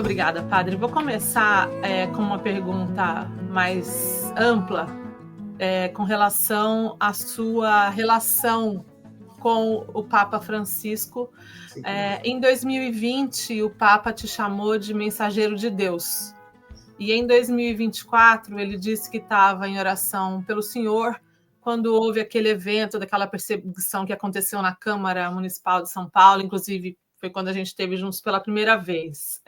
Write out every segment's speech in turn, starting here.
obrigada, padre. Vou começar com uma pergunta mais ampla, com relação à sua relação com o Papa Francisco. Em 2020, o Papa te chamou de mensageiro de Deus. E em 2024, ele disse que estava em oração pelo Senhor quando houve aquele evento, daquela perseguição que aconteceu na Câmara Municipal de São Paulo, inclusive foi quando a gente esteve juntos pela primeira vez.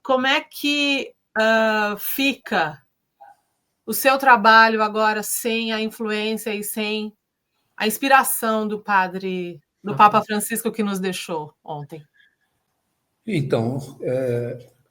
Como é que fica o seu trabalho agora sem a influência e sem a inspiração do Papa Francisco que nos deixou ontem? Então,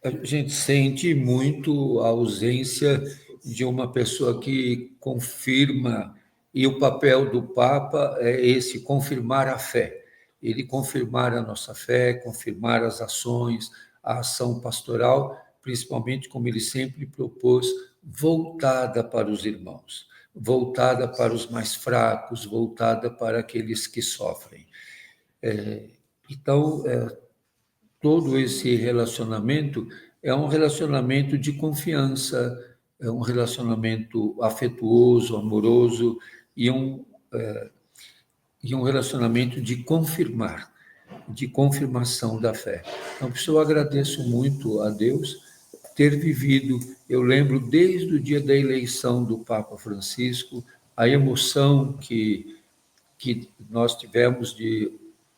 a gente sente muito a ausência de uma pessoa que confirma, e o papel do Papa é esse, confirmar a fé. Ele confirmar a nossa fé, confirmar as ações, a ação pastoral, principalmente como ele sempre propôs, voltada para os irmãos, voltada para os mais fracos, voltada para aqueles que sofrem. Então, todo esse relacionamento é um relacionamento de confiança, é um relacionamento afetuoso, amoroso e um relacionamento de confirmar, de confirmação da fé. Então, por isso eu agradeço muito a Deus ter vivido, eu lembro desde o dia da eleição do Papa Francisco, a emoção que nós tivemos de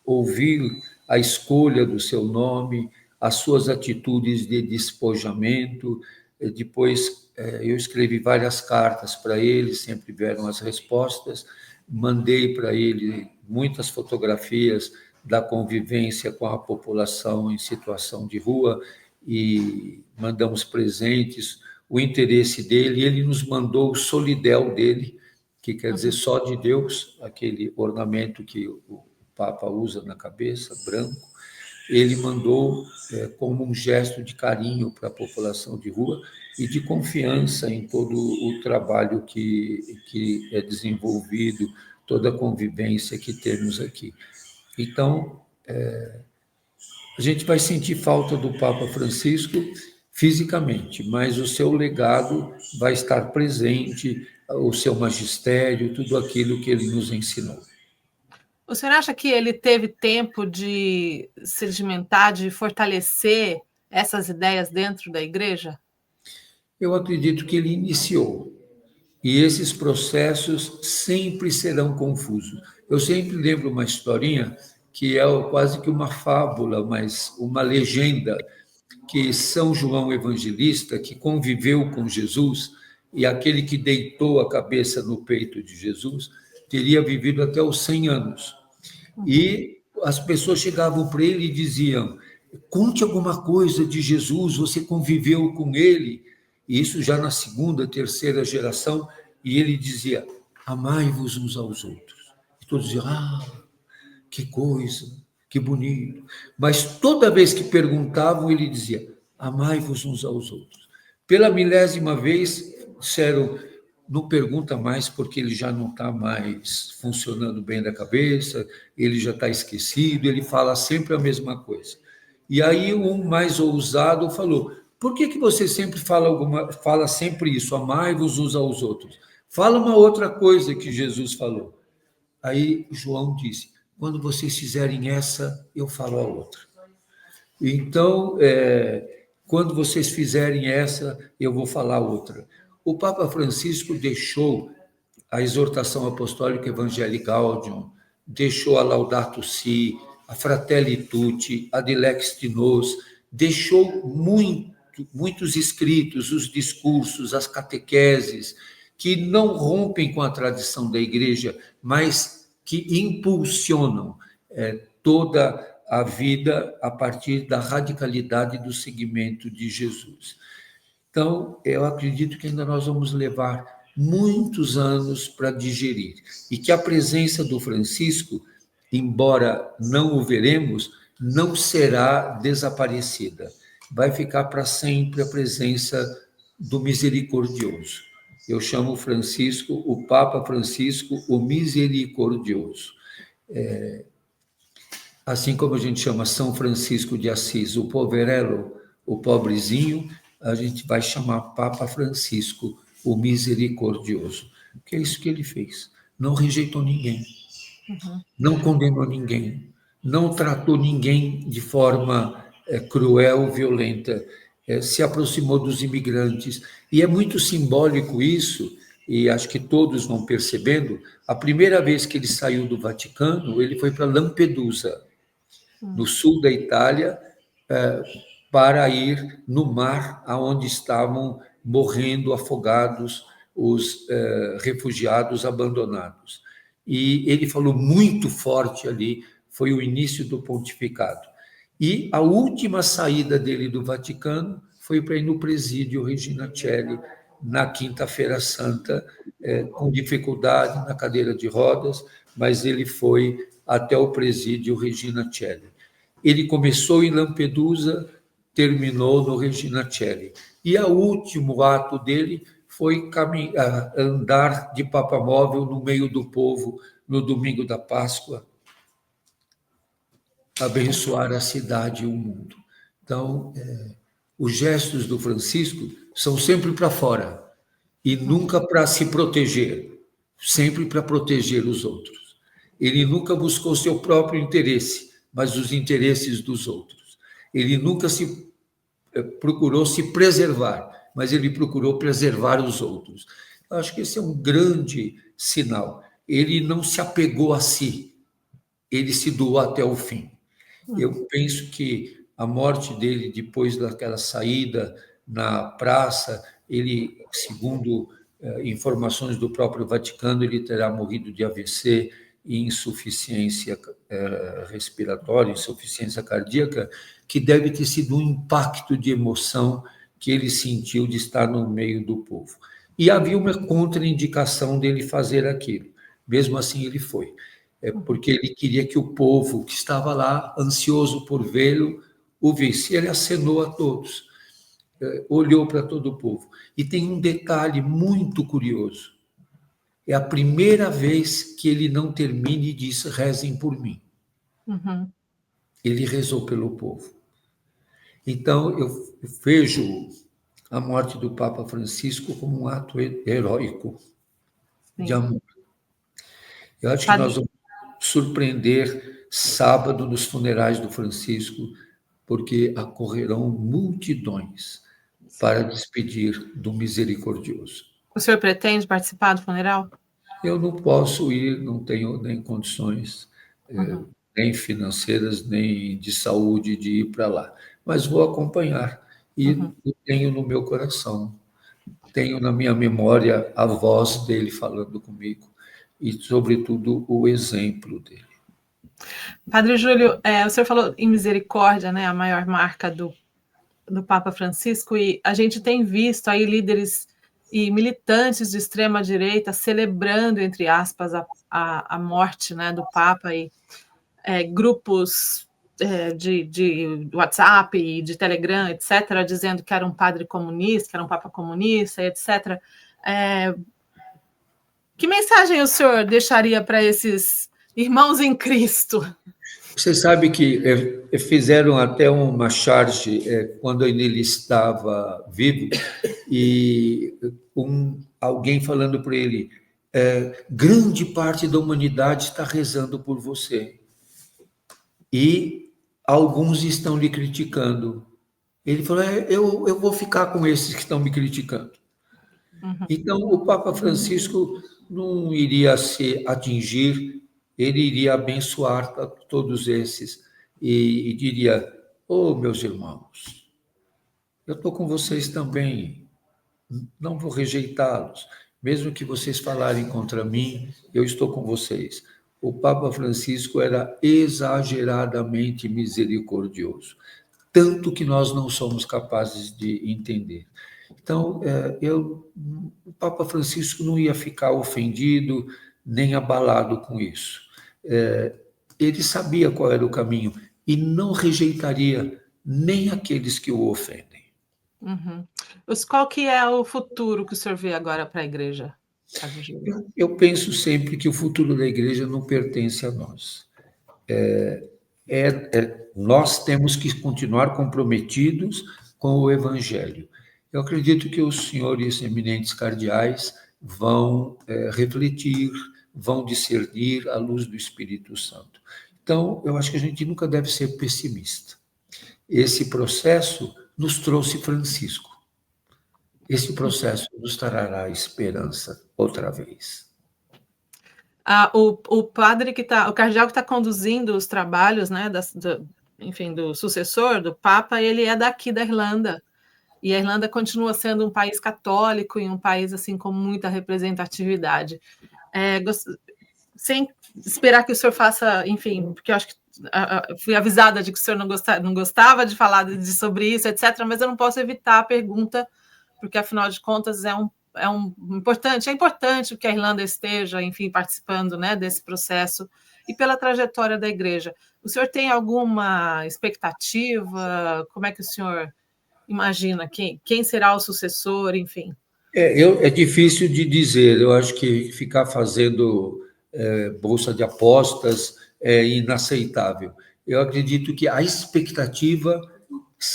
ouvir a escolha do seu nome, as suas atitudes de despojamento. Depois, eu escrevi várias cartas para ele, sempre vieram as respostas. Mandei para ele muitas fotografias da convivência com a população em situação de rua e mandamos presentes, o interesse dele. Ele nos mandou o solidel dele, que quer dizer só de Deus, aquele ornamento que o Papa usa na cabeça, branco. Ele mandou como um gesto de carinho para a população de rua e de confiança em todo o trabalho que é desenvolvido, toda a convivência que temos aqui. Então, a gente vai sentir falta do Papa Francisco fisicamente, mas o seu legado vai estar presente, o seu magistério, tudo aquilo que ele nos ensinou. O senhor acha que ele teve tempo de sedimentar, de fortalecer essas ideias dentro da igreja? Eu acredito que ele iniciou. E esses processos sempre serão confusos. Eu sempre lembro uma historinha que é quase que uma fábula, mas uma legenda, que São João Evangelista, que conviveu com Jesus, e aquele que deitou a cabeça no peito de Jesus, teria vivido até os 100 anos. E as pessoas chegavam para ele e diziam: conte alguma coisa de Jesus, você conviveu com ele. E isso já na segunda, terceira geração, e ele dizia: amai-vos uns aos outros. E todos diziam: que coisa, que bonito. Mas toda vez que perguntavam, ele dizia: amai-vos uns aos outros. Pela milésima vez, disseram: não pergunta mais, porque ele já não está mais funcionando bem da cabeça, ele já está esquecido, ele fala sempre a mesma coisa. E aí um mais ousado falou: por que você sempre fala sempre isso, amai-vos uns aos outros? Fala uma outra coisa que Jesus falou. Aí João disse: quando vocês fizerem essa, eu falo a outra. Então, quando vocês fizerem essa, eu vou falar outra. O Papa Francisco deixou a exortação apostólica Evangelii Gaudium, deixou a Laudato Si, a Fratelli Tutti, a Dilex Nos, deixou muitos escritos, os discursos, as catequeses, que não rompem com a tradição da igreja, mas que impulsionam toda a vida a partir da radicalidade do seguimento de Jesus. Então, eu acredito que ainda nós vamos levar muitos anos para digerir, e que a presença do Francisco, embora não o veremos, não será desaparecida. Vai ficar para sempre a presença do misericordioso. Eu chamo Francisco, o Papa Francisco, o misericordioso. Assim como a gente chama São Francisco de Assis, o poverello, o pobrezinho, a gente vai chamar Papa Francisco, o misericordioso. Que é isso que ele fez. Não rejeitou ninguém, não condenou ninguém, não tratou ninguém de forma cruel, violenta, se aproximou dos imigrantes. E é muito simbólico isso, e acho que todos vão percebendo. A primeira vez que ele saiu do Vaticano, ele foi para Lampedusa, no sul da Itália, para ir no mar aonde estavam morrendo afogados os refugiados abandonados. E ele falou muito forte ali, foi o início do pontificado. E a última saída dele do Vaticano foi para ir no presídio Regina Coeli, na Quinta-feira Santa, com dificuldade na cadeira de rodas, mas ele foi até o presídio Regina Coeli. Ele começou em Lampedusa, terminou no Regina Coeli. E o último ato dele foi andar de papamóvel no meio do povo no domingo da Páscoa, abençoar a cidade e o mundo. Então, os gestos do Francisco são sempre para fora e nunca para se proteger, sempre para proteger os outros. Ele nunca buscou seu próprio interesse, mas os interesses dos outros. Ele nunca procurou se preservar, mas ele procurou preservar os outros. Eu acho que esse é um grande sinal. Ele não se apegou a si, ele se doou até o fim. Eu penso que a morte dele, depois daquela saída na praça, ele, segundo informações do próprio Vaticano, ele terá morrido de AVC e insuficiência respiratória, insuficiência cardíaca, que deve ter sido um impacto de emoção que ele sentiu de estar no meio do povo. E havia uma contraindicação dele fazer aquilo. Mesmo assim, ele foi. Porque ele queria que o povo que estava lá, ansioso por vê-lo, o visse. Ele acenou a todos, olhou para todo o povo. E tem um detalhe muito curioso. É a primeira vez que ele não termina e diz, rezem por mim. Ele rezou pelo povo. Então, eu vejo a morte do Papa Francisco como um ato heróico de amor. Eu acho que nós vamos surpreender sábado nos funerais do Francisco, porque acorrerão multidões para despedir do misericordioso. O senhor pretende participar do funeral? Eu não posso ir, não tenho nem condições, nem financeiras, nem de saúde de ir para lá, mas vou acompanhar e tenho no meu coração, tenho na minha memória a voz dele falando comigo e, sobretudo, o exemplo dele. Padre Júlio, o senhor falou em misericórdia, né, a maior marca do Papa Francisco, e a gente tem visto aí líderes e militantes de extrema-direita celebrando, entre aspas, a morte, né, do Papa, e grupos de WhatsApp e de Telegram, etc., dizendo que era um padre comunista, que era um Papa comunista, etc. Que mensagem o senhor deixaria para esses irmãos em Cristo? Você sabe que fizeram até uma charge quando ele estava vivo, e alguém falando para ele, grande parte da humanidade está rezando por você, e alguns estão lhe criticando. Ele falou, eu vou ficar com esses que estão me criticando. Então, o Papa Francisco não iria se atingir, ele iria abençoar todos esses e diria, meus irmãos, eu estou com vocês também, não vou rejeitá-los, mesmo que vocês falarem contra mim, eu estou com vocês. O Papa Francisco era exageradamente misericordioso, tanto que nós não somos capazes de entender. Então, o Papa Francisco não ia ficar ofendido nem abalado com isso. Ele sabia qual era o caminho e não rejeitaria nem aqueles que o ofendem. Qual que é o futuro que o senhor vê agora para a igreja? Eu penso sempre que o futuro da igreja não pertence a nós. Nós temos que continuar comprometidos com o Evangelho. Eu acredito que os senhores eminentes cardeais vão refletir, vão discernir à luz do Espírito Santo. Então, eu acho que a gente nunca deve ser pessimista. Esse processo nos trouxe Francisco. Esse processo nos trará esperança outra vez. O padre o cardeal que está conduzindo os trabalhos, né, enfim, do sucessor do Papa, ele é daqui da Irlanda. E a Irlanda continua sendo um país católico e um país assim com muita representatividade. Sem esperar que o senhor faça, enfim, porque eu acho que fui avisada de que o senhor não gostava de falar sobre isso, etc., mas eu não posso evitar a pergunta, porque, afinal de contas, é importante que a Irlanda esteja, enfim, participando, né, desse processo e pela trajetória da Igreja. O senhor tem alguma expectativa? Como é que o senhor imagina quem será o sucessor, enfim? É difícil de dizer. Eu acho que ficar fazendo bolsa de apostas é inaceitável. Eu acredito que a expectativa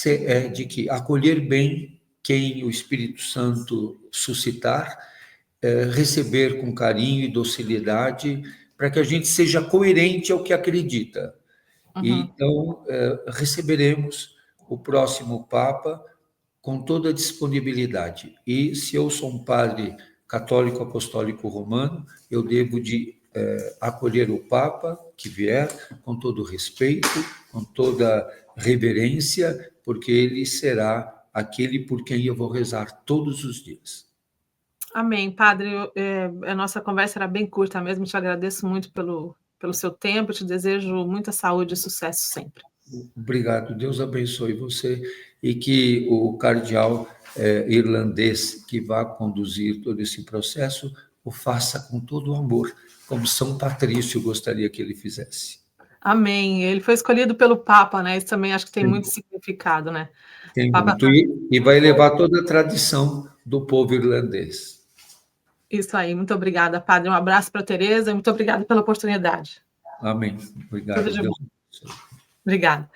é de que acolher bem quem o Espírito Santo suscitar, receber com carinho e docilidade, para que a gente seja coerente ao que acredita. Então, receberemos o próximo Papa com toda a disponibilidade. E se eu sou um padre católico apostólico romano, eu devo de acolher o Papa que vier com todo respeito, com toda reverência, porque ele será aquele por quem eu vou rezar todos os dias. Amém, padre. A nossa conversa era bem curta mesmo, te agradeço muito pelo seu tempo, te desejo muita saúde e sucesso sempre. Obrigado, Deus abençoe você e que o cardeal irlandês que vai conduzir todo esse processo o faça com todo o amor, como São Patrício gostaria que ele fizesse. Amém. Ele foi escolhido pelo Papa, né? Isso também acho que tem muito significado, né? Tem muito, e vai levar toda a tradição do povo irlandês. Isso aí, muito obrigada, padre. Um abraço para a Tereza e muito obrigada pela oportunidade. Amém. Obrigado. Tudo de bom. Obrigada.